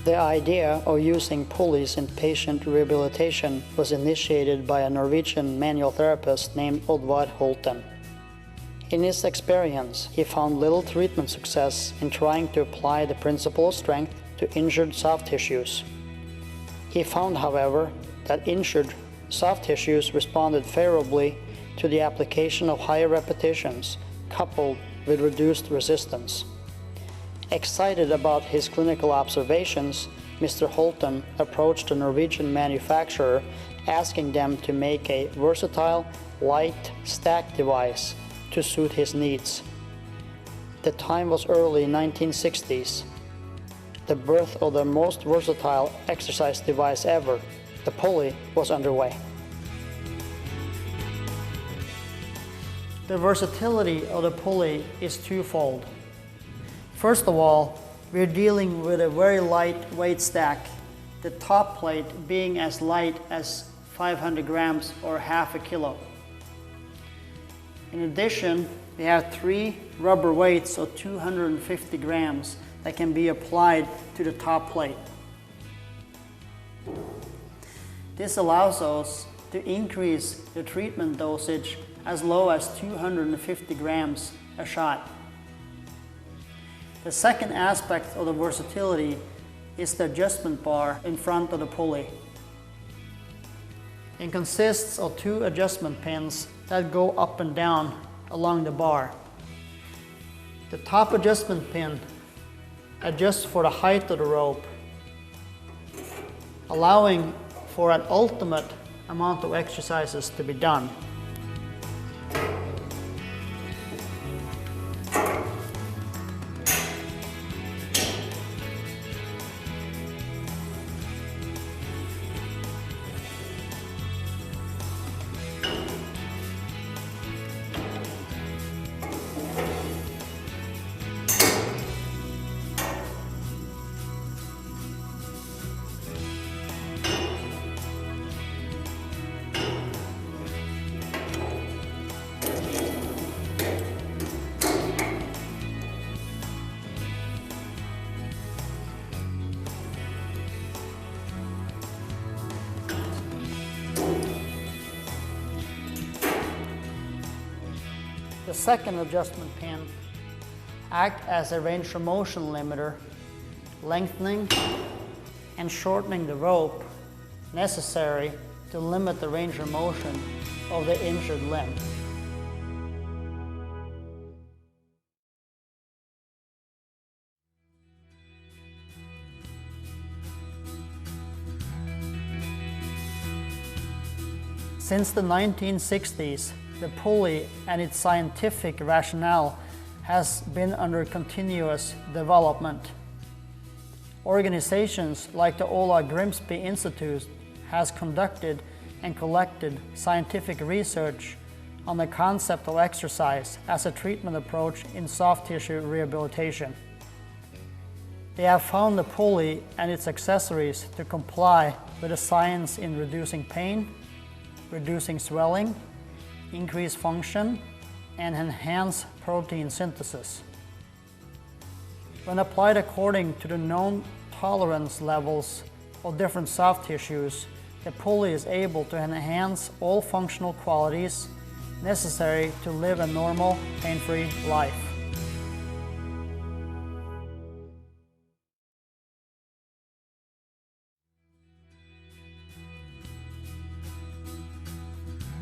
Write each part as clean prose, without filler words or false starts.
The idea of using pulleys in patient rehabilitation was initiated by a Norwegian manual therapist named Oddvar Holten. In his experience, he found little treatment success in trying to apply the principle of strength to injured soft tissues. He found, however, that injured soft tissues responded favorably to the application of higher repetitions coupled with reduced resistance. Excited about his clinical observations, Mr. Holten approached a Norwegian manufacturer asking them to make a versatile, light stack device to suit his needs. The time was early 1960s. The birth of the most versatile exercise device ever, the pulley, was underway. The versatility of the pulley is twofold. First of all, we're dealing with a very light weight stack, the top plate being as light as 500 grams or half a kilo. In addition, we have 3 rubber weights of 250 grams that can be applied to the top plate. This allows us to increase the treatment dosage as low as 250 grams a shot. The second aspect of the versatility is the adjustment bar in front of the pulley. It consists of 2 adjustment pins that go up and down along the bar. The top adjustment pin adjusts for the height of the rope, allowing for an ultimate amount of exercises to be done. The second adjustment pin acts as a range of motion limiter, lengthening and shortening the rope necessary to limit the range of motion of the injured limb. Since the 1960s, the pulley and its scientific rationale has been under continuous development. Organizations like the Ola Grimsby Institute has conducted and collected scientific research on the concept of exercise as a treatment approach in soft tissue rehabilitation. They have found the pulley and its accessories to comply with the science in reducing pain, reducing swelling, increase function, and enhance protein synthesis. When applied according to the known tolerance levels of different soft tissues, the pulley is able to enhance all functional qualities necessary to live a normal, pain-free life.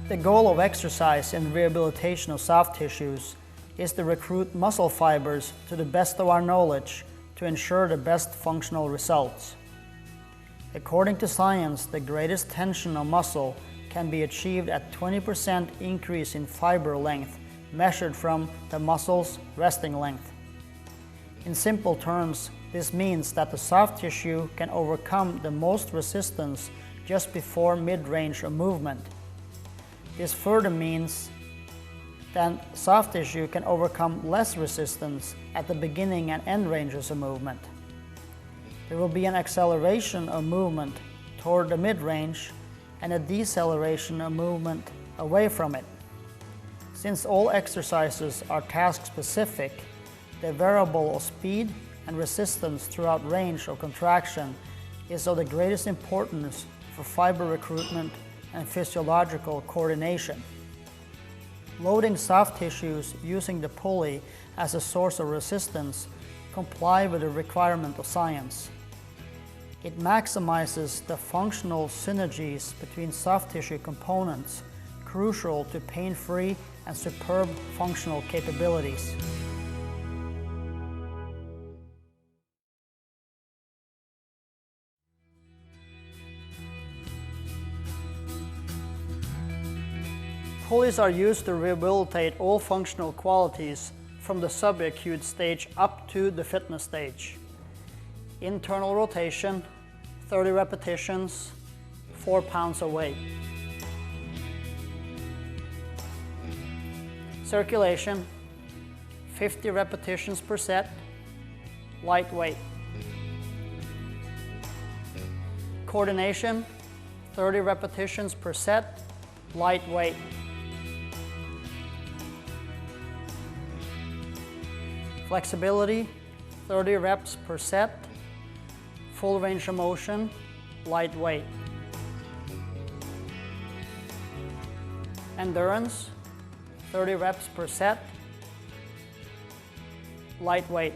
The goal of exercise and rehabilitation of soft tissues is to recruit muscle fibers to the best of our knowledge to ensure the best functional results. According to science, the greatest tension of muscle can be achieved at 20% increase in fiber length measured from the muscle's resting length. In simple terms, this means that the soft tissue can overcome the most resistance just before mid-range of movement. This further means that soft tissue can overcome less resistance at the beginning and end ranges of movement. There will be an acceleration of movement toward the mid-range and a deceleration of movement away from it. Since all exercises are task-specific, the variable of speed and resistance throughout range of contraction is of the greatest importance for fiber recruitment and physiological coordination. Loading soft tissues using the pulley as a source of resistance comply with the requirement of science. It maximizes the functional synergies between soft tissue components, crucial to pain-free and superb functional capabilities. Pulleys are used to rehabilitate all functional qualities from the subacute stage up to the fitness stage. Internal rotation, 30 repetitions, 4 pounds of weight. Circulation, 50 repetitions per set, light weight. Coordination, 30 repetitions per set, light weight. Flexibility, 30 reps per set, full range of motion, light weight. Endurance, 30 reps per set, light weight.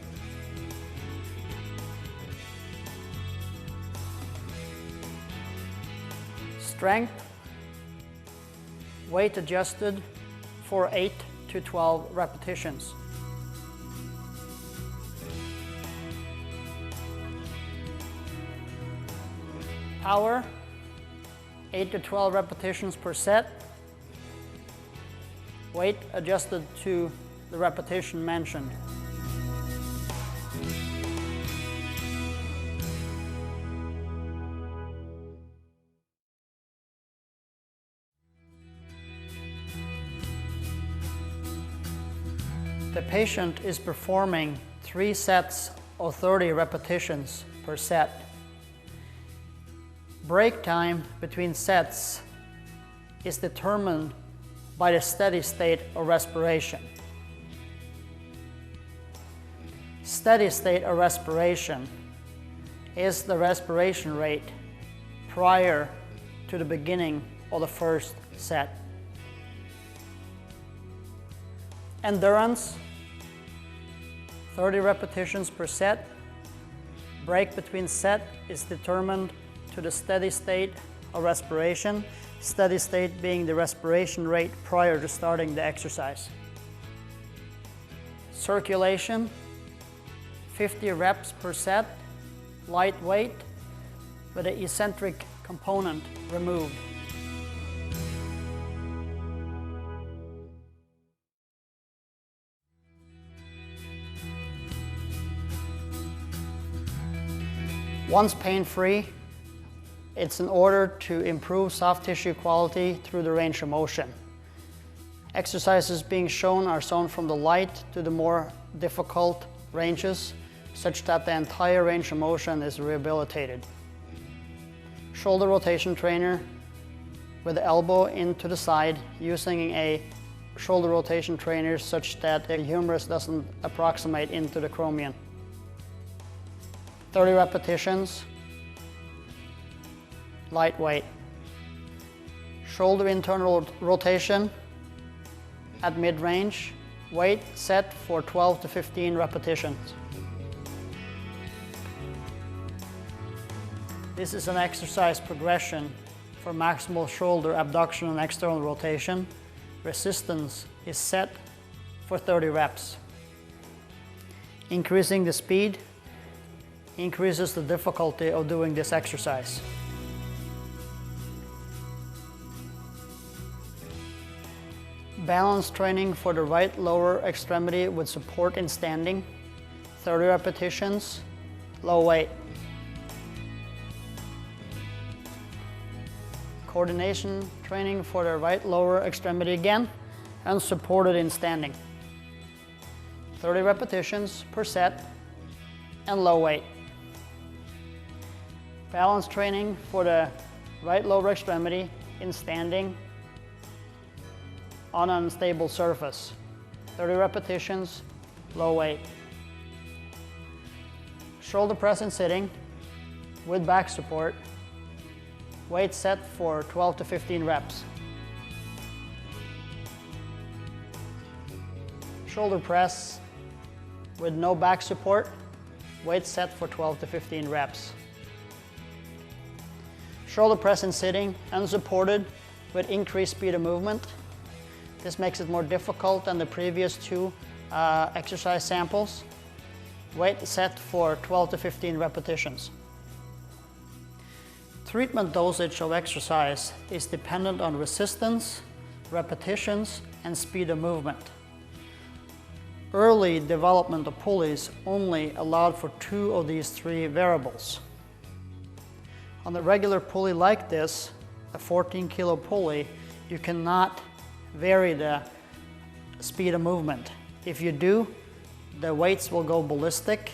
Strength, weight adjusted for 8 to 12 repetitions. Power, 8 to 12 repetitions per set, weight adjusted to the repetition mentioned. The patient is performing 3 sets of 30 repetitions per set. Break time between sets is determined by the steady state of respiration. Steady state of respiration is the respiration rate prior to the beginning of the first set. Endurance, 30 repetitions per set. Break between set is determined to the steady state of respiration, steady state being the respiration rate prior to starting the exercise. Circulation, 50 reps per set, light weight, with the eccentric component removed. Once pain-free, it's in order to improve soft tissue quality through the range of motion. Exercises being shown are shown from the light to the more difficult ranges, such that the entire range of motion is rehabilitated. Shoulder rotation trainer with the elbow into the side, using a shoulder rotation trainer such that the humerus doesn't approximate into the acromion. 30 repetitions, light weight. Shoulder internal rotation at mid-range, weight set for 12 to 15 repetitions. This is an exercise progression for maximal shoulder abduction and external rotation. Resistance is set for 30 reps. Increasing the speed increases the difficulty of doing this exercise. Balance training for the right lower extremity with support in standing, 30 repetitions, low weight. Coordination training for the right lower extremity again, and supported in standing. 30 repetitions per set, and low weight. Balance training for the right lower extremity in standing on an unstable surface. 30 repetitions, low weight. Shoulder press in sitting with back support. Weight set for 12 to 15 reps. Shoulder press with no back support. Weight set for 12 to 15 reps. Shoulder press in sitting, unsupported, with increased speed of movement. This makes it more difficult than the previous two exercise samples. Weight set for 12 to 15 repetitions. Treatment dosage of exercise is dependent on resistance, repetitions, and speed of movement. Early development of pulleys only allowed for 2 of these 3 variables. On a regular pulley like this, a 14-kilo pulley, you cannot vary the speed of movement. If you do, the weights will go ballistic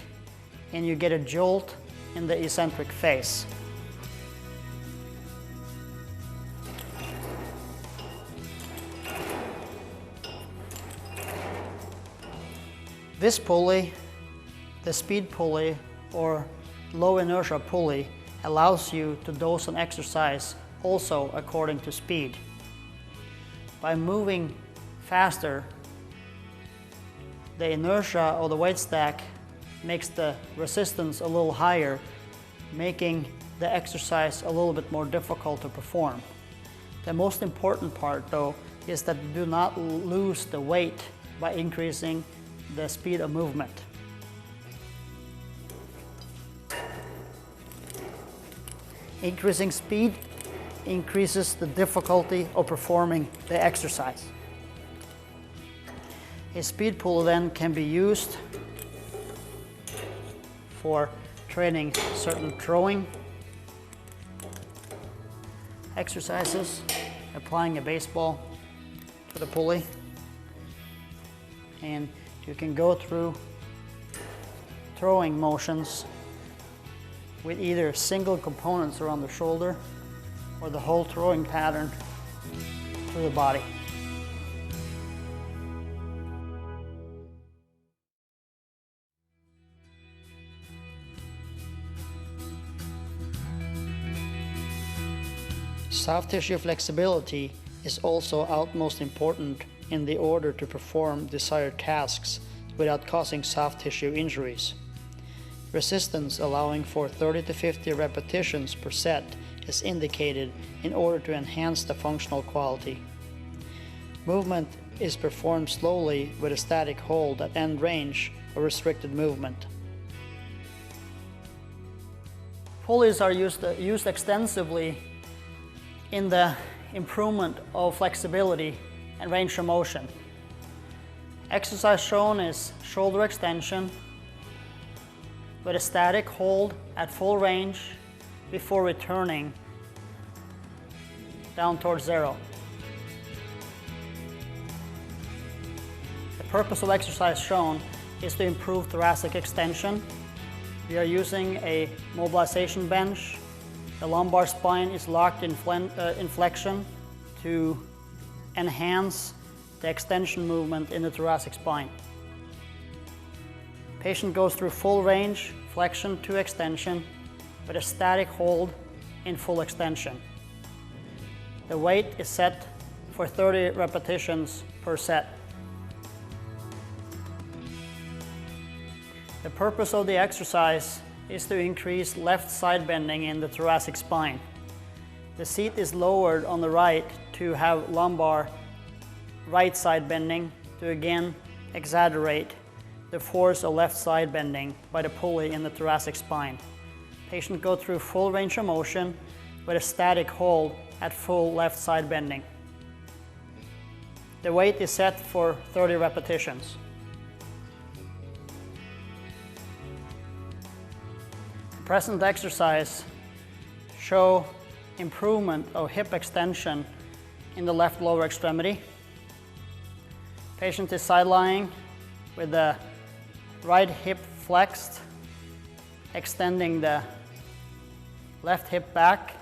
and you get a jolt in the eccentric phase. This pulley, the speed pulley or low inertia pulley, allows you to dose an exercise also according to speed. By moving faster, the inertia of the weight stack makes the resistance a little higher, making the exercise a little bit more difficult to perform. The most important part, though, is that you do not lose the weight by increasing the speed of movement. Increasing speed increases the difficulty of performing the exercise. A speed pulley then can be used for training certain throwing exercises, applying a baseball to the pulley, and you can go through throwing motions with either single components around the shoulder or the whole throwing pattern through the body. Soft tissue flexibility is also utmost important in the order to perform desired tasks without causing soft tissue injuries. Resistance allowing for 30 to 50 repetitions per set is indicated in order to enhance the functional quality. Movement is performed slowly with a static hold at end range or restricted movement. Pulleys are used extensively in the improvement of flexibility and range of motion. Exercise shown is shoulder extension with a static hold at full range before returning down towards zero. The purpose of exercise shown is to improve thoracic extension. We are using a mobilization bench. The lumbar spine is locked in flexion to enhance the extension movement in the thoracic spine. Patient goes through full range, flexion to extension, with a static hold in full extension. The weight is set for 30 repetitions per set. The purpose of the exercise is to increase left side bending in the thoracic spine. The seat is lowered on the right to have lumbar right side bending to again exaggerate the force of left side bending by the pulley in the thoracic spine. Patient go through full range of motion with a static hold at full left side bending. The weight is set for 30 repetitions. The present exercise show improvement of hip extension in the left lower extremity. Patient is side lying with the right hip flexed, extending the left hip back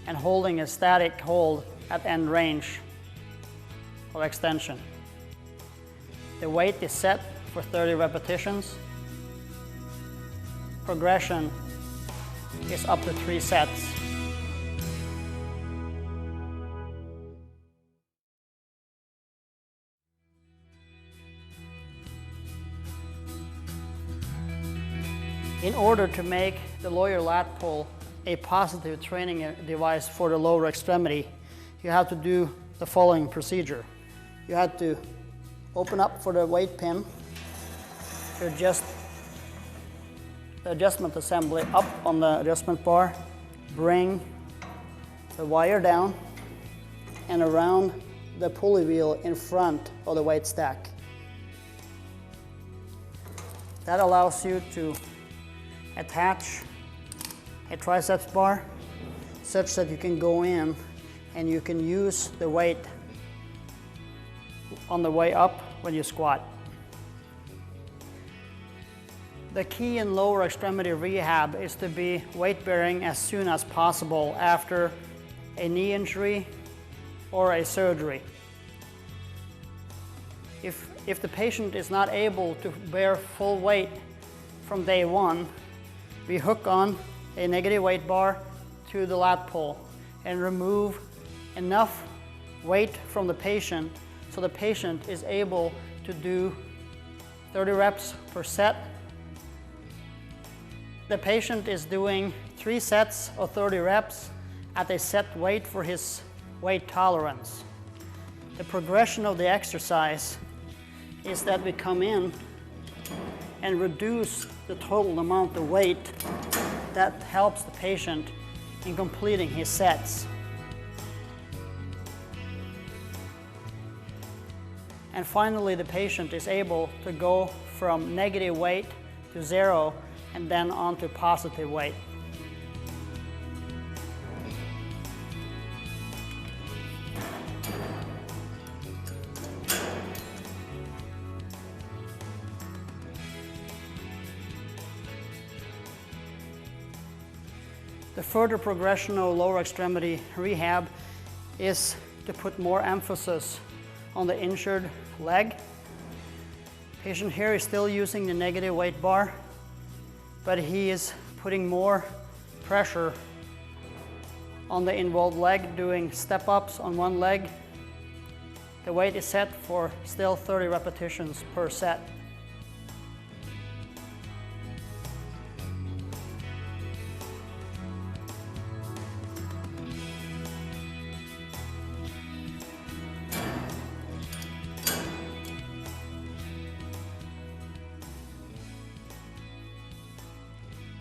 and holding a static hold at end range of extension. The weight is set for 30 repetitions. progression is up to 3 sets. In order to make the lower lat pull a positive training device for the lower extremity, you have to do the following procedure. You have to open up for the weight pin to adjust the adjustment assembly up on the adjustment bar, bring the wire down and around the pulley wheel in front of the weight stack. That allows you to attach a triceps bar such that you can go in and you can use the weight on the way up when you squat. The key in lower extremity rehab is to be weight bearing as soon as possible after a knee injury or a surgery. If the patient is not able to bear full weight from day one, we hook on a negative weight bar to the lat pull and remove enough weight from the patient so the patient is able to do 30 reps per set. The patient is doing 3 sets of 30 reps at a set weight for his weight tolerance. The progression of the exercise is that we come in and reduce the total amount of weight that helps the patient in completing his sets. And finally, the patient is able to go from negative weight to 0 and then on to positive weight. The further progression of lower extremity rehab is to put more emphasis on the injured leg. Patient here is still using the negative weight bar, but he is putting more pressure on the involved leg, doing step-ups on one leg. The weight is set for still 30 repetitions per set.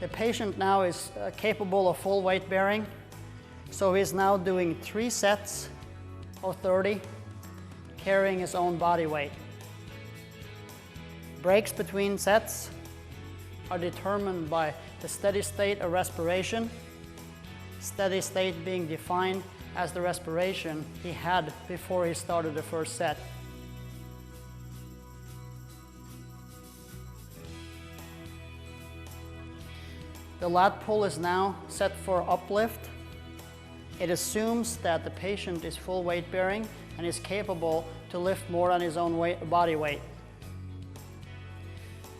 The patient now is capable of full weight bearing, so he's now doing 3 sets of 30, carrying his own body weight. Breaks between sets are determined by the steady state of respiration, steady state being defined as the respiration he had before he started the first set. The lat pull is now set for uplift. It assumes that the patient is full weight bearing and is capable to lift more than his own body weight.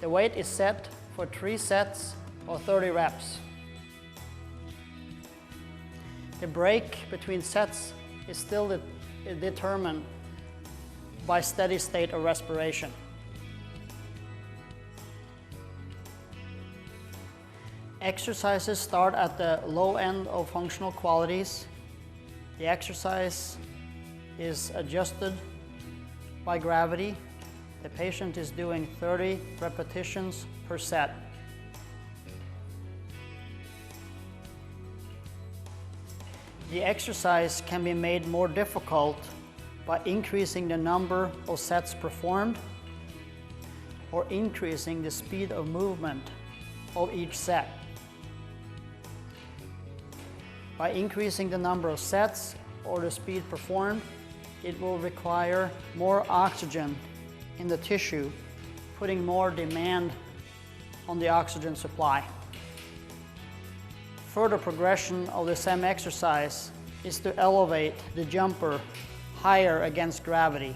The weight is set for 3 sets of 30 reps. The break between sets is still determined by steady state of respiration. Exercises start at the low end of functional qualities. The exercise is adjusted by gravity. The patient is doing 30 repetitions per set. The exercise can be made more difficult by increasing the number of sets performed or increasing the speed of movement of each set. By increasing the number of sets or the speed performed, it will require more oxygen in the tissue, putting more demand on the oxygen supply. Further progression of the same exercise is to elevate the jumper higher against gravity.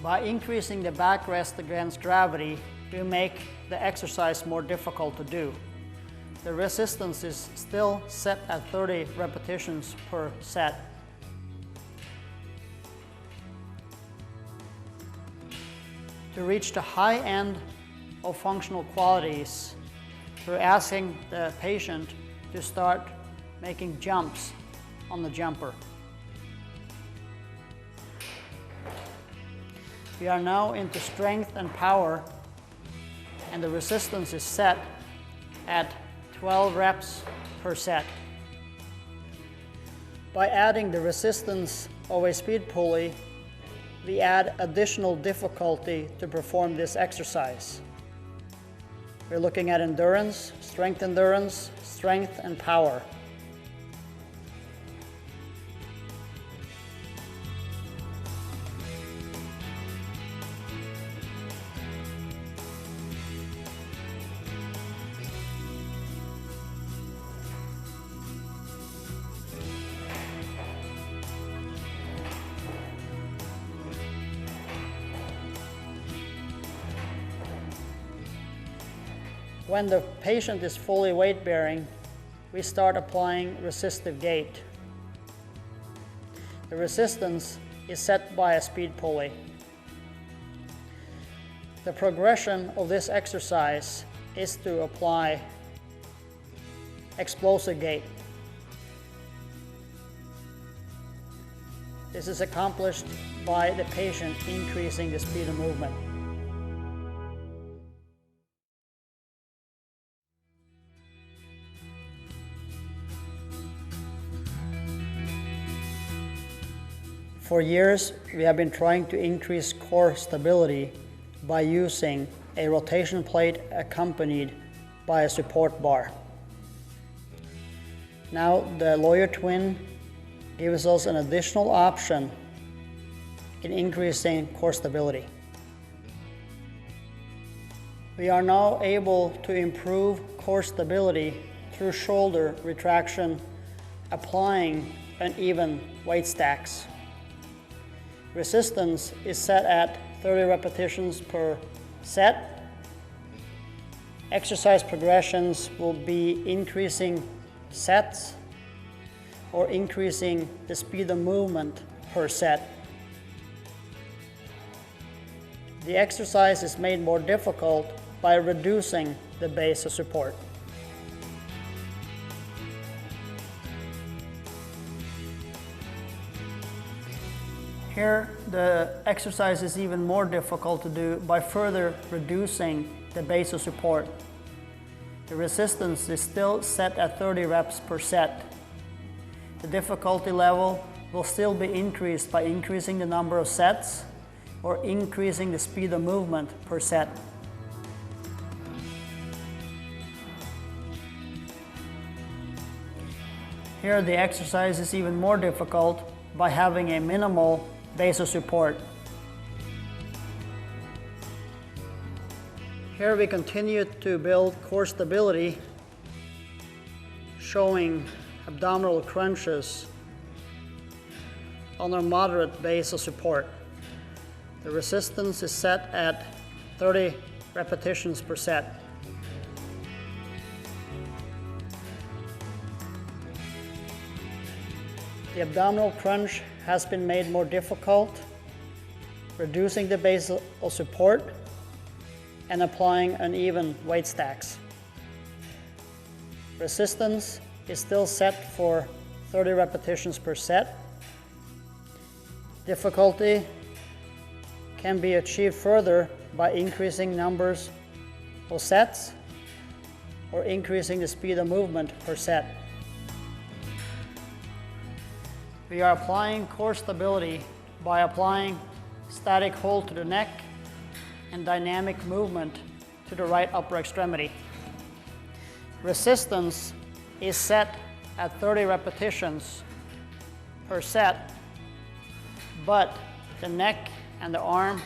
By increasing the backrest against gravity, we make the exercise more difficult to do. The resistance is still set at 30 repetitions per set. To reach the high end of functional qualities, we're asking the patient to start making jumps on the jumper. We are now into strength and power, and the resistance is set at 12 reps per set. By adding the resistance of a speed pulley, we add additional difficulty to perform this exercise. We're looking at endurance, strength and power. When the patient is fully weight-bearing, we start applying resistive gait. The resistance is set by a speed pulley. The progression of this exercise is to apply explosive gait. This is accomplished by the patient increasing the speed of movement. For years, we have been trying to increase core stability by using a rotation plate accompanied by a support bar. Now, the Lawyer Twin gives us an additional option in increasing core stability. We are now able to improve core stability through shoulder retraction, applying uneven weight stacks. Resistance is set at 30 repetitions per set. Exercise progressions will be increasing sets or increasing the speed of movement per set. The exercise is made more difficult by reducing the base of support. Here, the exercise is even more difficult to do by further reducing the base of support. The resistance is still set at 30 reps per set. The difficulty level will still be increased by increasing the number of sets or increasing the speed of movement per set. Here, the exercise is even more difficult by having a minimal base of support. Here we continue to build core stability, showing abdominal crunches on a moderate base of support. The resistance is set at 30 repetitions per set. The abdominal crunch has been made more difficult, reducing the base of support and applying uneven weight stacks. Resistance is still set for 30 repetitions per set. Difficulty can be achieved further by increasing numbers of sets or increasing the speed of movement per set. We are applying core stability by applying static hold to the neck and dynamic movement to the right upper extremity. Resistance is set at 30 repetitions per set, but the neck and the arm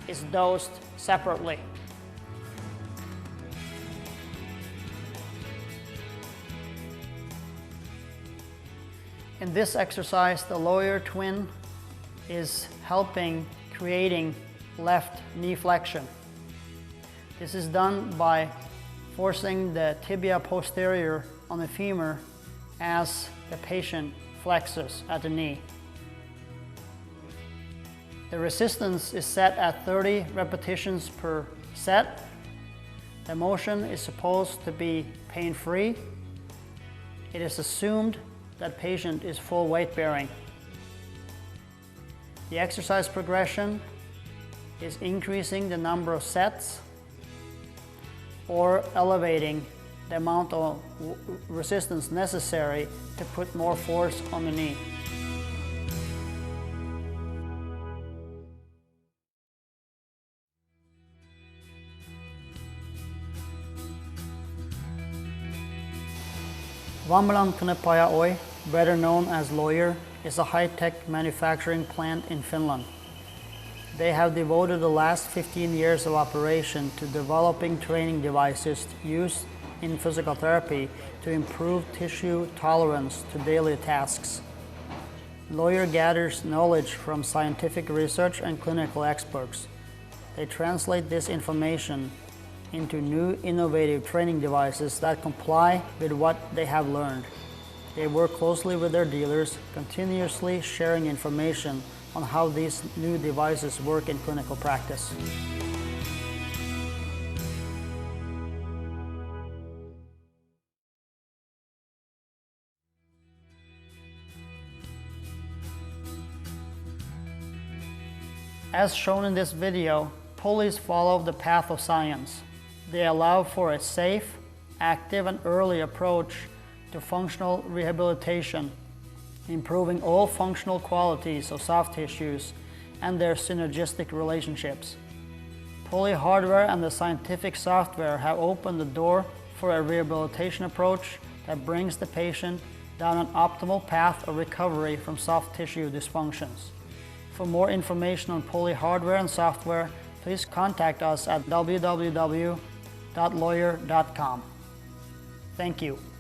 is dosed separately. In this exercise, the Lawyer Twin is helping creating left knee flexion. This is done by forcing the tibia posterior on the femur as the patient flexes at the knee. The resistance is set at 30 repetitions per set. The motion is supposed to be pain-free. It is assumed that patient is full weight bearing. The exercise progression is increasing the number of sets or elevating the amount of resistance necessary to put more force on the knee. Vammalan Kuneppaja Oy, better known as Lawyer, is a high-tech manufacturing plant in Finland. They have devoted the last 15 years of operation to developing training devices used in physical therapy to improve tissue tolerance to daily tasks. Lawyer gathers knowledge from scientific research and clinical experts. They translate this information into new innovative training devices that comply with what they have learned. They work closely with their dealers, continuously sharing information on how these new devices work in clinical practice. As shown in this video, pulleys follow the path of science. They allow for a safe, active, and early approach to functional rehabilitation, improving all functional qualities of soft tissues and their synergistic relationships. Pulley hardware and the scientific software have opened the door for a rehabilitation approach that brings the patient down an optimal path of recovery from soft tissue dysfunctions. For more information on Pulley hardware and software, please contact us at www.lawyer.com. Thank you.